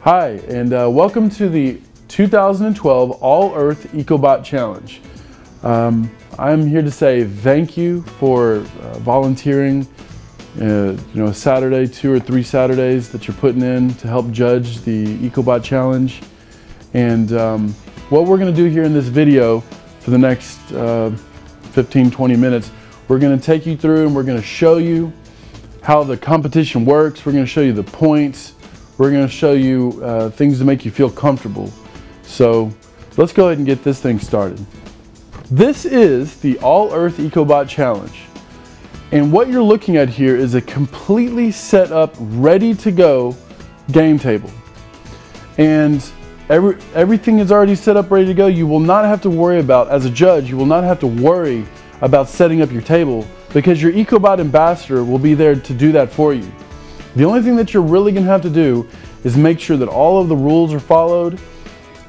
Hi, and welcome to the 2012 All-Earth EcoBot Challenge. I'm here to say thank you for volunteering, Saturday, 2 or 3 Saturdays that you're putting in to help judge the EcoBot Challenge. And what we're going to do here in this video for the next 15-20 minutes, we're going to take you through and we're going to show you how the competition works. We're going to show you the points. We're going to show you things to make you feel comfortable. So let's go ahead and get this thing started. This is the All-Earth EcoBot Challenge. And what you're looking at here is a completely set up, ready to go game table. And everything is already set up, ready to go. You will not have to worry about, as a judge, you will not have to worry about setting up your table because your EcoBot ambassador will be there to do that for you. The only thing that you're really going to have to do is make sure that all of the rules are followed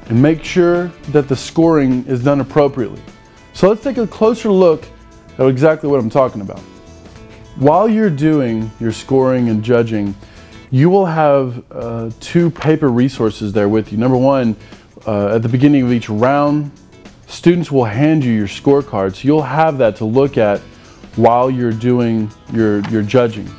and make sure that the scoring is done appropriately. So let's take a closer look at exactly what I'm talking about. While you're doing your scoring and judging, you will have 2 paper resources there with you. Number one, at the beginning of each round, students will hand you your scorecard. So you'll have that to look at while you're doing your judging.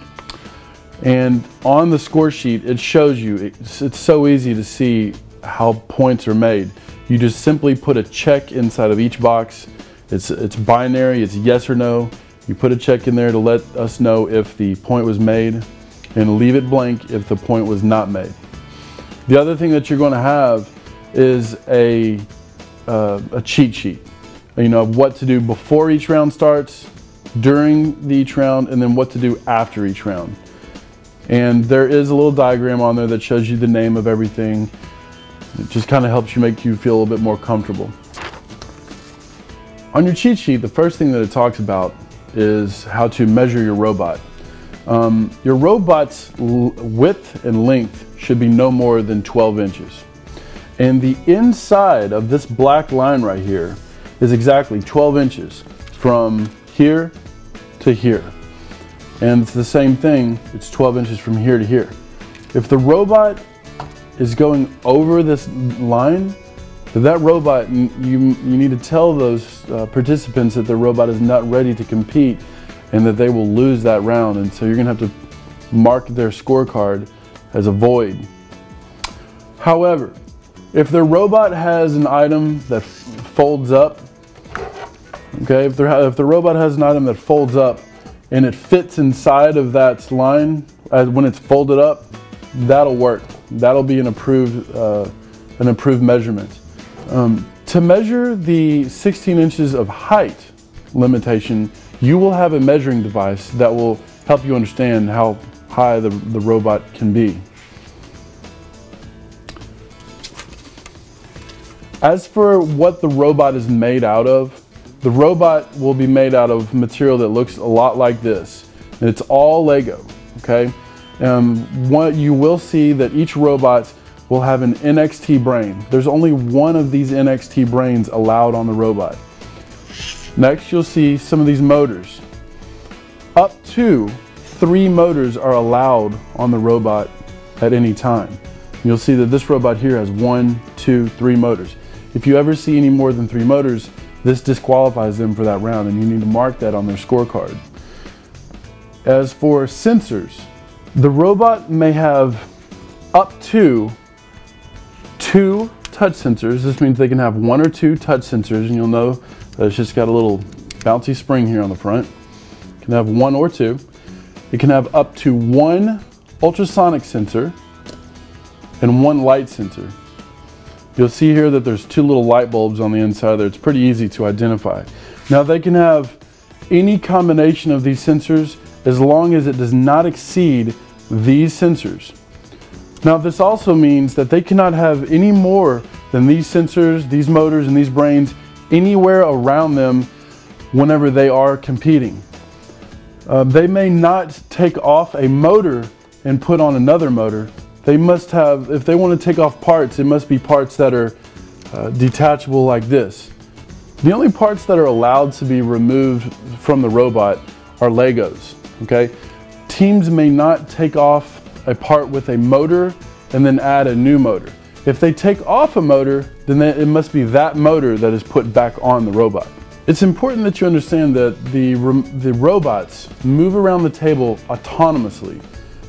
And on the score sheet, it shows you, it's so easy to see how points are made. You just simply put a check inside of each box. It's binary, it's yes or no. You put a check in there to let us know if the point was made and leave it blank if the point was not made. The other thing that you're going to have is a cheat sheet, of what to do before each round starts, during each round, and then what to do after each round. And there is a little diagram on there that shows you the name of everything. It just kind of helps you make you feel a little bit more comfortable. On your cheat sheet, the first thing that it talks about is how to measure your robot. Your robot's width and length should be no more than 12 inches. And the inside of this black line right here is exactly 12 inches from here to here. And it's the same thing, it's 12 inches from here to here. If the robot is going over this line, that robot, you need to tell those participants that their robot is not ready to compete and that they will lose that round. And so you're gonna have to mark their scorecard as a void. However, if their robot has an item that folds up, okay, if the robot has an item that folds up and it fits inside of that line when it's folded up, that'll work. That'll be an approved measurement. To measure the 16 inches of height limitation, you will have a measuring device that will help you understand how high the robot can be. As for what the robot is made out of, the robot will be made out of material that looks a lot like this. And it's all Lego, okay? What you will see that each robot will have an NXT brain. There's only one of these NXT brains allowed on the robot. Next, you'll see some of these motors. Up to 3 motors are allowed on the robot at any time. You'll see that this robot here has 1, 2, 3 motors. If you ever see any more than 3 motors, this disqualifies them for that round, and you need to mark that on their scorecard. As for sensors, the robot may have up to 2 touch sensors. This means they can have 1 or 2 touch sensors, and you'll know that it's just got a little bouncy spring here on the front. It can have 1 or 2. It can have up to 1 ultrasonic sensor and 1 light sensor. You'll see here that there's 2 little light bulbs on the inside there. It's pretty easy to identify. Now they can have any combination of these sensors as long as it does not exceed these sensors. Now this also means that they cannot have any more than these sensors, these motors, and these brains anywhere around them whenever they are competing. They may not take off a motor and put on another motor. They must have, if they want to take off parts, it must be parts that are detachable like this. The only parts that are allowed to be removed from the robot are Legos, okay? Teams may not take off a part with a motor and then add a new motor. If they take off a motor, then it must be that motor that is put back on the robot. It's important that you understand that the robots move around the table autonomously.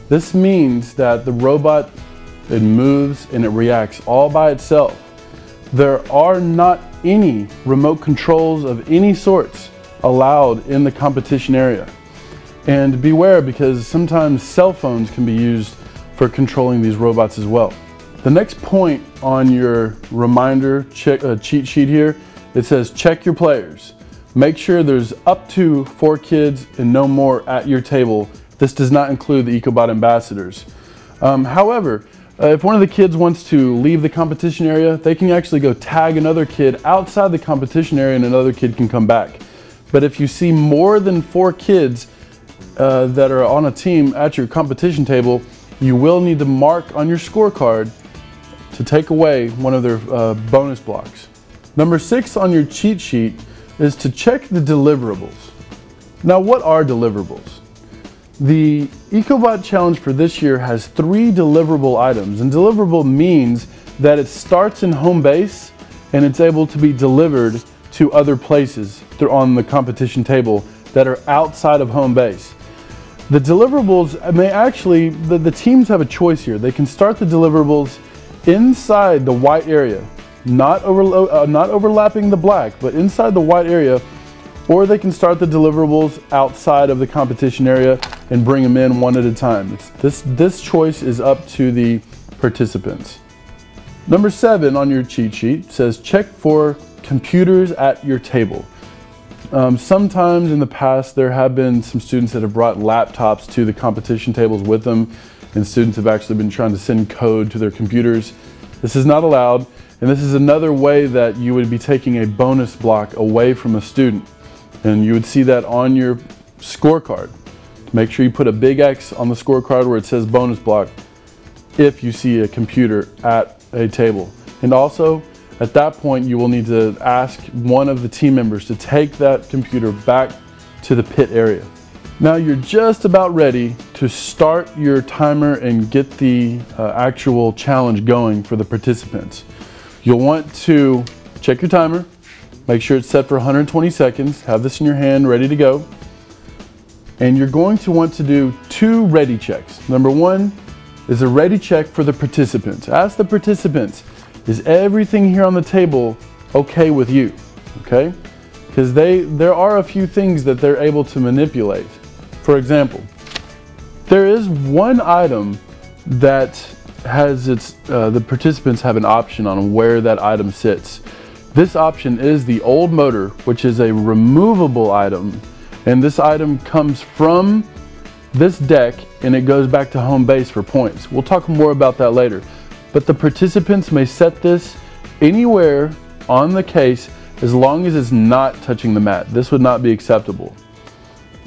This means that the robot, it moves and it reacts all by itself. There are not any remote controls of any sorts allowed in the competition area. And beware, because sometimes cell phones can be used for controlling these robots as well. The next point on your reminder cheat sheet here, it says check your players. Make sure there's up to 4 kids and no more at your table. This does not include the EcoBot ambassadors. However, if one of the kids wants to leave the competition area, they can actually go tag another kid outside the competition area and another kid can come back. But if you see more than 4 kids that are on a team at your competition table, you will need to mark on your scorecard to take away one of their bonus blocks. Number 6 on your cheat sheet is to check the deliverables. Now, what are deliverables? The EcoBot Challenge for this year has 3 deliverable items, and deliverable means that it starts in home base and it's able to be delivered to other places on the competition table that are outside of home base. The deliverables may actually, the teams have a choice here. They can start the deliverables inside the white area, not overlapping the black, but inside the white area, or they can start the deliverables outside of the competition area and bring them in one at a time. This choice is up to the participants. Number 7 on your cheat sheet says check for computers at your table. Sometimes in the past there have been some students that have brought laptops to the competition tables with them, and students have actually been trying to send code to their computers. This is not allowed, and this is another way that you would be taking a bonus block away from a student. And you would see that on your scorecard. Make sure you put a big X on the scorecard where it says bonus block if you see a computer at a table. And also, at that point, you will need to ask one of the team members to take that computer back to the pit area. Now you're just about ready to start your timer and get the actual challenge going for the participants. You'll want to check your timer. Make sure it's set for 120 seconds. Have this in your hand, ready to go. And you're going to want to do 2 ready checks. Number 1 is a ready check for the participants. Ask the participants, is everything here on the table okay with you? Okay? Because there are a few things that they're able to manipulate. For example, there is one item that has the participants have an option on where that item sits. This option is the old motor, which is a removable item, and this item comes from this deck and it goes back to home base for points. We'll talk more about that later, but the participants may set this anywhere on the case as long as it's not touching the mat. This would not be acceptable.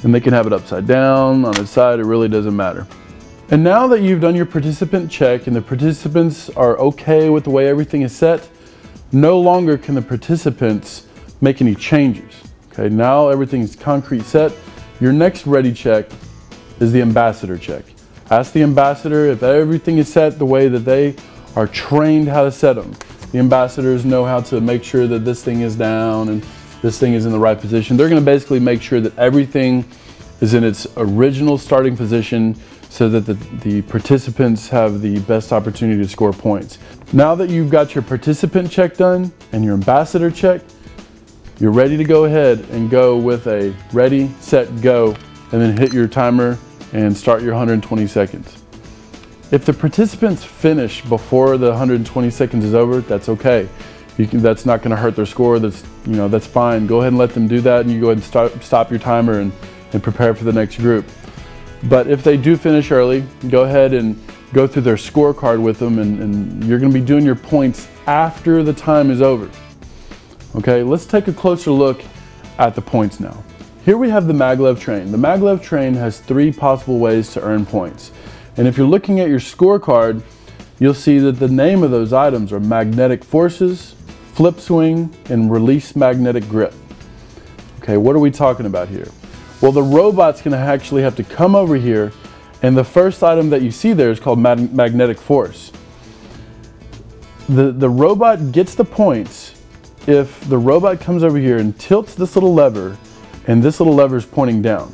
And they can have it upside down, on its side, it really doesn't matter. And now that you've done your participant check and the participants are okay with the way everything is set, no longer can the participants make any changes. Okay, now everything's concrete set. Your next ready check is the ambassador check. Ask the ambassador if everything is set the way that they are trained how to set them. The ambassadors know how to make sure that this thing is down and this thing is in the right position. They're going to basically make sure that everything is in its original starting position so that the participants have the best opportunity to score points. Now that you've got your participant check done and your ambassador check, you're ready to go ahead and go with a ready, set, go, and then hit your timer and start your 120 seconds. If the participants finish before the 120 seconds is over, that's okay. That's not going to hurt their score. That's fine. Go ahead and let them do that, and you go ahead and stop your timer and prepare for the next group. But if they do finish early, go ahead and go through their scorecard with them, and you're going to be doing your points after the time is over. Okay, let's take a closer look at the points now. Here we have the Maglev train. The Maglev train has 3 possible ways to earn points. And if you're looking at your scorecard, you'll see that the name of those items are magnetic forces, flip swing, and release magnetic grip. Okay, what are we talking about here? Well, the robot's going to actually have to come over here, and the first item that you see there is called magnetic force. the robot gets the points if the robot comes over here and tilts this little lever, and this little lever is pointing down.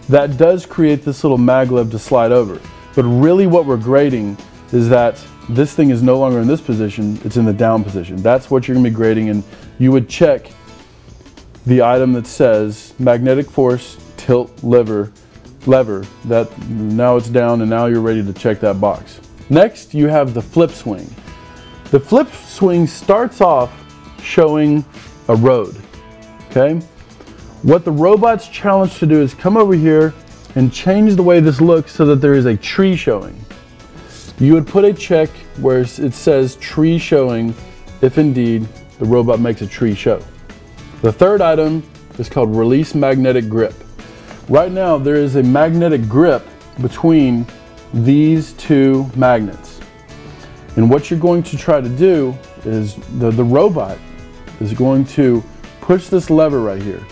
That does create this little maglev to slide over. But really what we're grading is that this thing is no longer in this position, it's in the down position. That's what you're going to be grading, and you would check the item that says magnetic force, tilt, lever, that now it's down and now you're ready to check that box. Next, you have the flip swing. The flip swing starts off showing a road, okay? What the robot's challenged to do is come over here and change the way this looks so that there is a tree showing. You would put a check where it says tree showing if indeed the robot makes a tree show. The third item is called release magnetic grip. Right now there is a magnetic grip between these two magnets. And what you're going to try to do is the robot is going to push this lever right here.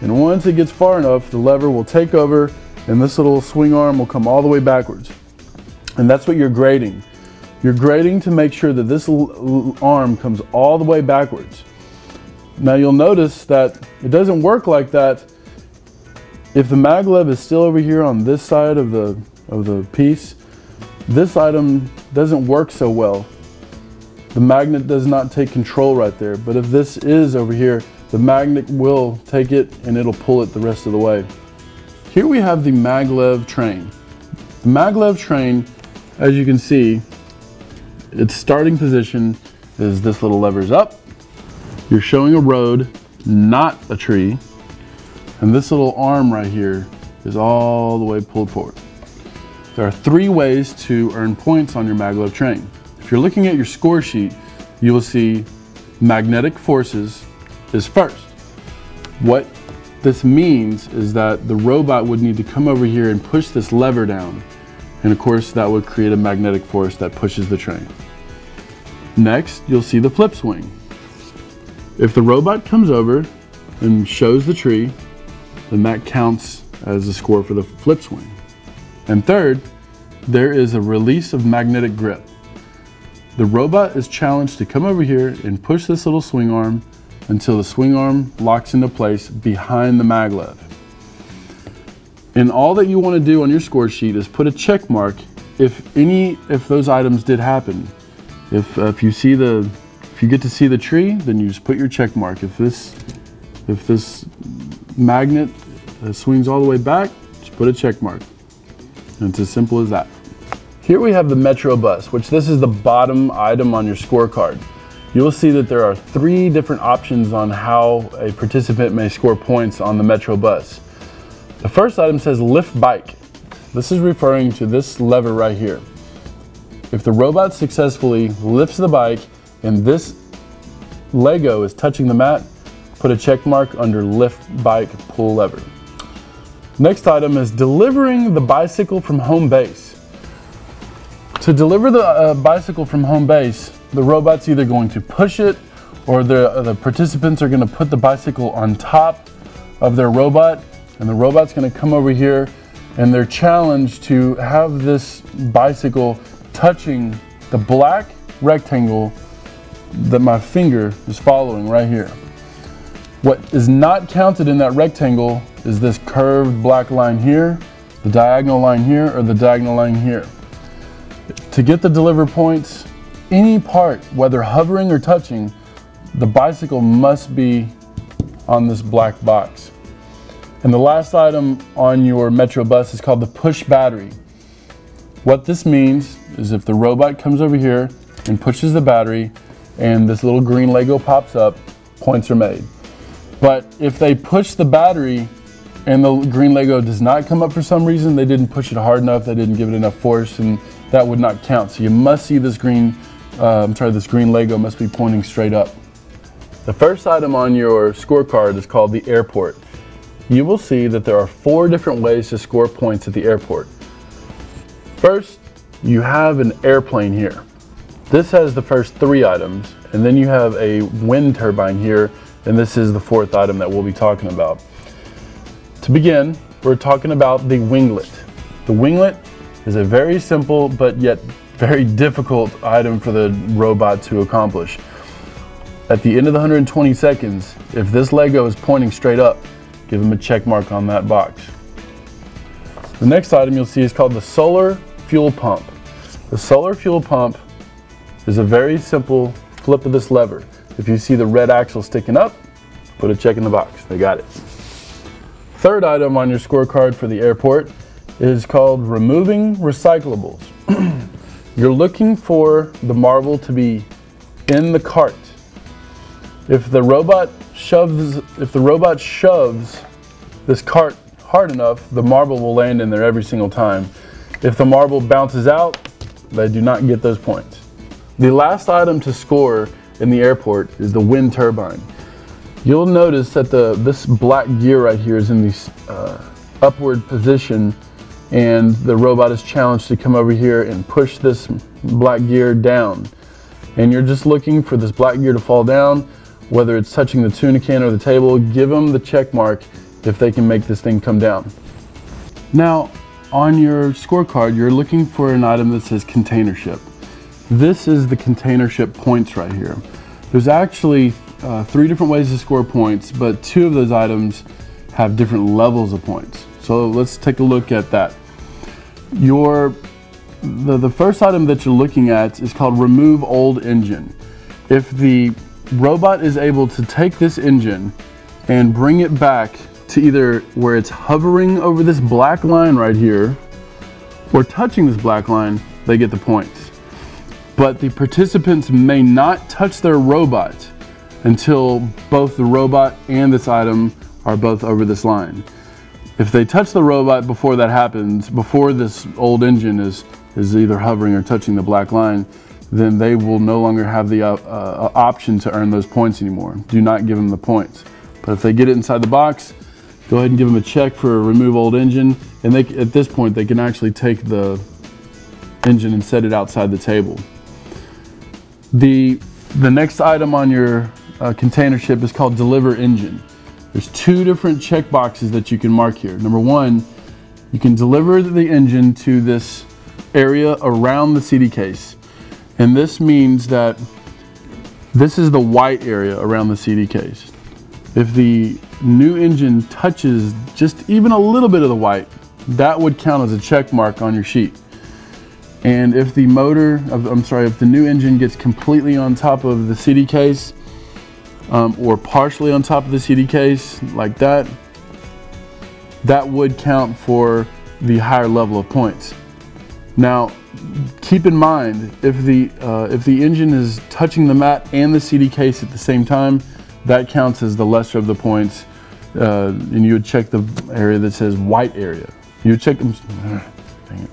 And once it gets far enough, the lever will take over and this little swing arm will come all the way backwards. And that's what you're grading. You're grading to make sure that this arm comes all the way backwards. Now you'll notice that it doesn't work like that if the maglev is still over here on this side of the piece. This item doesn't work so well. The magnet does not take control right there. But if this is over here, the magnet will take it and it'll pull it the rest of the way. Here we have the maglev train. The maglev train, as you can see, its starting position is this little lever's up. You're showing a road, not a tree. And this little arm right here is all the way pulled forward. There are 3 ways to earn points on your maglev train. If you're looking at your score sheet, you will see magnetic forces is first. What this means is that the robot would need to come over here and push this lever down. And of course, that would create a magnetic force that pushes the train. Next, you'll see the flip swing. If the robot comes over and shows the tree, then that counts as a score for the flip swing. And third, there is a release of magnetic grip. The robot is challenged to come over here and push this little swing arm until the swing arm locks into place behind the maglev. And all that you want to do on your score sheet is put a check mark if those items did happen. If you get to see the tree, then you just put your check mark. If this magnet swings all the way back, just put a check mark. And it's as simple as that. Here we have the Metro bus, which this is the bottom item on your scorecard. You will see that there are 3 different options on how a participant may score points on the Metro bus. The first item says lift bike. This is referring to this lever right here. If the robot successfully lifts the bike and this Lego is touching the mat, put a check mark under lift bike pull lever. Next item is delivering the bicycle from home base. To deliver the bicycle from home base, the robot's either going to push it or the participants are going to put the bicycle on top of their robot, and the robot's going to come over here and they're challenged to have this bicycle touching the black rectangle that my finger is following right here. What is not counted in that rectangle is this curved black line here, the diagonal line here, or the diagonal line here. To get the deliver points, any part, whether hovering or touching, the bicycle must be on this black box. And the last item on your Metro bus is called the push battery. What this means is if the robot comes over here and pushes the battery and this little green Lego pops up, points are made. But if they push the battery and the green Lego does not come up for some reason, they didn't push it hard enough, they didn't give it enough force, and that would not count. So you must see this green Lego must be pointing straight up. The first item on your scorecard is called the airport. You will see that there are 4 different ways to score points at the airport. First, you have an airplane here. This has the first 3 items, and then you have a wind turbine here, and this is the 4th item that we'll be talking about. To begin, we're talking about the winglet. The winglet is a very simple but yet very difficult item for the robot to accomplish. At the end of the 120 seconds, if this Lego is pointing straight up, give him a check mark on that box. The next item you'll see is called the solar fuel pump. The solar fuel pump is a very simple flip of this lever. If you see the red axle sticking up, put a check in the box. They got it. Third item on your scorecard for the airport is called removing recyclables. You're looking for the marble to be in the cart. If the robot shoves this cart hard enough, the marble will land in there every single time. If the marble bounces out, they do not get those points. The last item to score in the airport is the wind turbine. You'll notice that this black gear right here is in the upward position, and the robot is challenged to come over here and push this black gear down. And you're just looking for this black gear to fall down, whether it's touching the tuna can or the table. Give them the check mark if they can make this thing come down. Now, on your scorecard, you're looking for an item that says container ship. This is the container ship points right here. There's actually 3 different ways to score points, but 2 of those items have different levels of points. So let's take a look at that. The first item that you're looking at is called remove old engine. If the robot is able to take this engine and bring it back to either where it's hovering over this black line right here or touching this black line, they get the points. But the participants may not touch their robot until both the robot and this item are both over this line. If they touch the robot before that happens, before this old engine is either hovering or touching the black line, then they will no longer have the option to earn those points anymore. Do not give them the points. But if they get it inside the box, go ahead and give them a check for a remove old engine, and at this point they can actually take the engine and set it outside the table. The next item on your container ship is called deliver engine. There's 2 different check boxes that you can mark here. Number 1, you can deliver the engine to this area around the CD case. And this means that this is the white area around the CD case. If the new engine touches just even a little bit of the white, that would count as a check mark on your sheet. And if the if the new engine gets completely on top of the CD case, or partially on top of the CD case, like that, that would count for the higher level of points. Now, keep in mind, if the engine is touching the mat and the CD case at the same time, that counts as the lesser of the points, and you would check the area that says white area. You would check them. Dang it.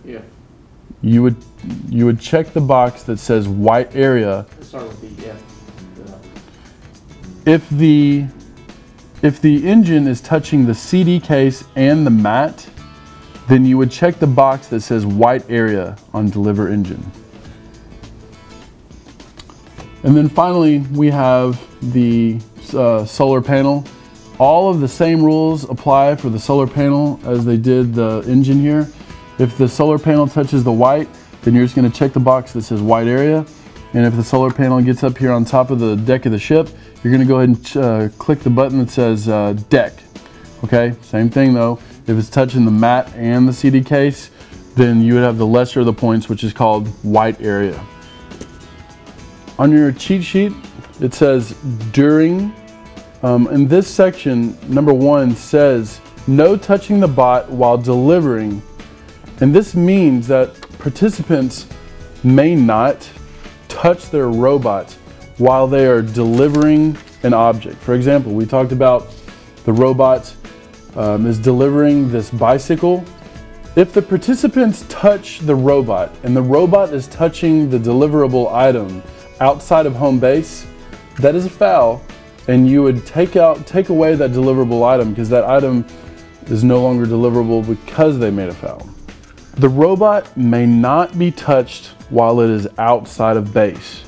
Yeah. You would check the box that says white area. Start with the, yeah. If the engine is touching the CD case and the mat, then you would check the box that says white area on deliver engine. And then finally, we have the solar panel. All of the same rules apply for the solar panel as they did the engine here. If the solar panel touches the white, then you're just going to check the box that says white area. And if the solar panel gets up here on top of the deck of the ship, you're going to go ahead and click the button that says deck. Okay, same thing though. If it's touching the mat and the CD case, then you would have the lesser of the points, which is called white area. On your cheat sheet, it says during. In this section, number 1 says no touching the bot while delivering. And this means that participants may not touch their robot while they are delivering an object. For example, we talked about the robot is delivering this bicycle. If the participants touch the robot and the robot is touching the deliverable item outside of home base, that is a foul, and you would take away that deliverable item because that item is no longer deliverable because they made a foul. The robot may not be touched while it is outside of base.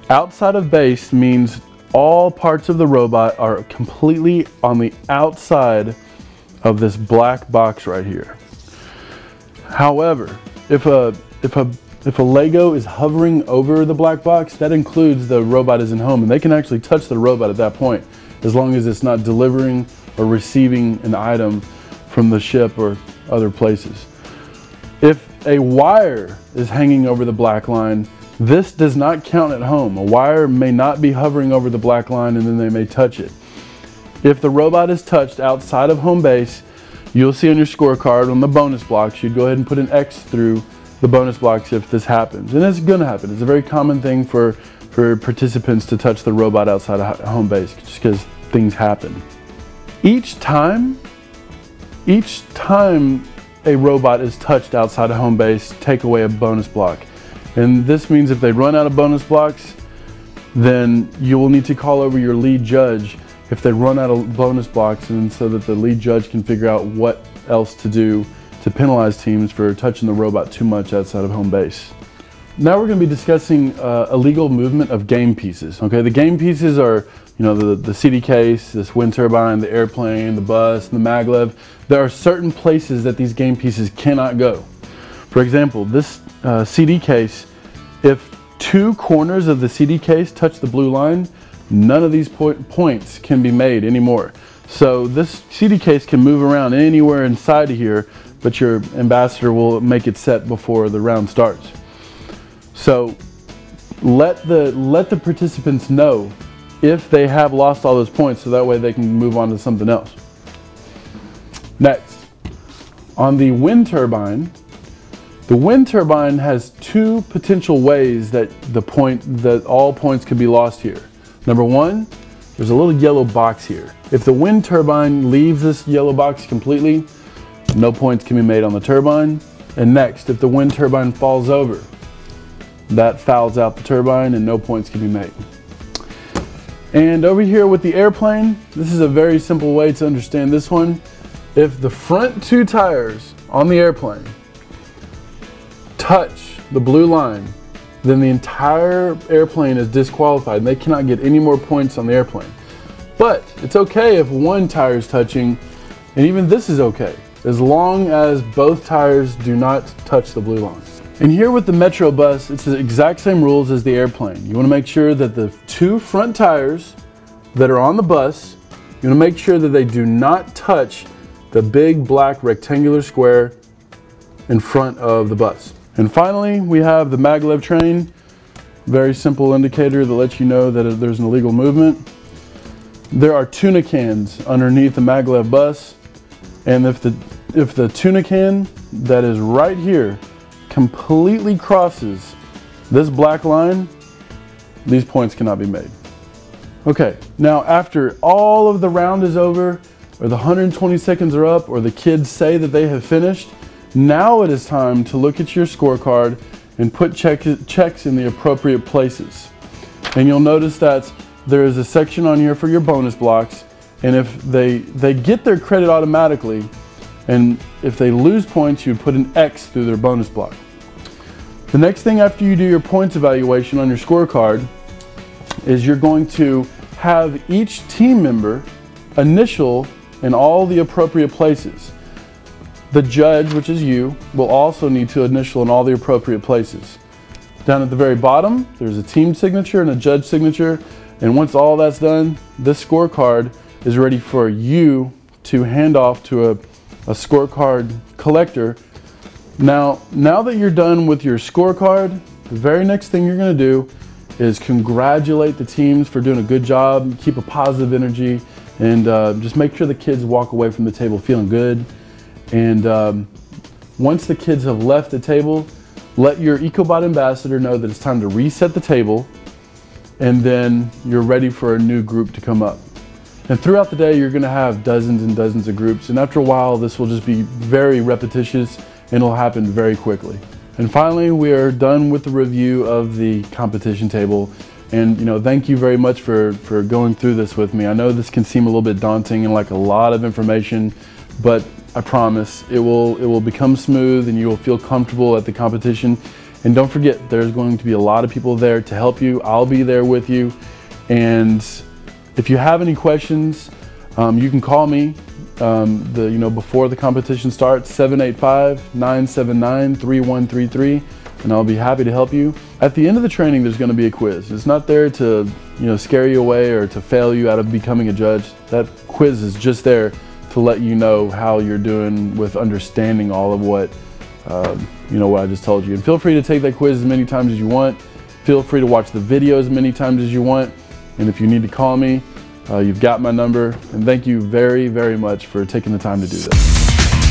Outside of base means all parts of the robot are completely on the outside of this black box right here. However, if a if a Lego is hovering over the black box, that includes the robot isn't home, and they can actually touch the robot at that point, as long as it's not delivering or receiving an item from the ship or other places. If a wire is hanging over the black line, this does not count at home. A wire may not be hovering over the black line and then they may touch it. If the robot is touched outside of home base, you'll see on your scorecard on the bonus blocks, you'd go ahead and put an X through the bonus blocks if this happens. And it's gonna happen. It's a very common thing for participants to touch the robot outside of home base, just because things happen. Each time a robot is touched outside of home base, take away a bonus block. And this means if they run out of bonus blocks, then you will need to call over your lead judge if they run out of bonus blocks, and so that the lead judge can figure out what else to do to penalize teams for touching the robot too much outside of home base. Now we're going to be discussing illegal movement of game pieces. Okay, the game pieces are, you know, the CD case, this wind turbine, the airplane, the bus, the maglev. There are certain places that these game pieces cannot go. For example, this CD case, if two corners of the CD case touch the blue line, none of these points can be made anymore. So this CD case can move around anywhere inside of here, but your ambassador will make it set before the round starts. So let the participants know if they have lost all those points, so that way they can move on to something else. Next, on the wind turbine has two potential ways that all points could be lost here. Number one, there's a little yellow box here. If the wind turbine leaves this yellow box completely, no points can be made on the turbine. And next, if the wind turbine falls over, that fouls out the turbine and no points can be made. And over here with the airplane, this is a very simple way to understand this one. If the front two tires on the airplane touch the blue line, then the entire airplane is disqualified and they cannot get any more points on the airplane. But it's okay if one tire is touching, and even this is okay, as long as both tires do not touch the blue line. And here with the Metro bus, it's the exact same rules as the airplane. You want to make sure that the two front tires that are on the bus, you want to make sure that they do not touch the big black rectangular square in front of the bus. And finally, we have the Maglev train, very simple indicator that lets you know that there's an illegal movement. There are tuna cans underneath the Maglev bus, and if the tuna can that is right here completely crosses this black line, these points cannot be made. Okay, now after all of the round is over, or the 120 seconds are up, or the kids say that they have finished, now it is time to look at your scorecard and put checks in the appropriate places. And you'll notice that there is a section on here for your bonus blocks, and if they get their credit automatically, and if they lose points, you put an X through their bonus block. The next thing after you do your points evaluation on your scorecard is you're going to have each team member initial in all the appropriate places. The judge, which is you, will also need to initial in all the appropriate places. Down at the very bottom, there's a team signature and a judge signature, and once all that's done, this scorecard is ready for you to hand off to a scorecard collector. Now that you're done with your scorecard, the very next thing you're going to do is congratulate the teams for doing a good job, keep a positive energy, and just make sure the kids walk away from the table feeling good. And once the kids have left the table, let your EcoBot ambassador know that it's time to reset the table, and then you're ready for a new group to come up. And throughout the day, you're going to have dozens and dozens of groups, and after a while, this will just be very repetitious and it'll happen very quickly. And finally, we are done with the review of the competition table. And thank you very much for going through this with me. I know this can seem a little bit daunting and like a lot of information, but I promise it will become smooth and you will feel comfortable at the competition. And don't forget, there's going to be a lot of people there to help you. I'll be there with you. And if you have any questions, you can call me before the competition starts, 785-979-3133. and I'll be happy to help you. At the end of the training, there's going to be a quiz. It's not there to, scare you away or to fail you out of becoming a judge. That quiz is just there to let you know how you're doing with understanding all of what, what I just told you. And feel free to take that quiz as many times as you want. Feel free to watch the video as many times as you want. And if you need to call me, you've got my number. And thank you very, very much for taking the time to do this.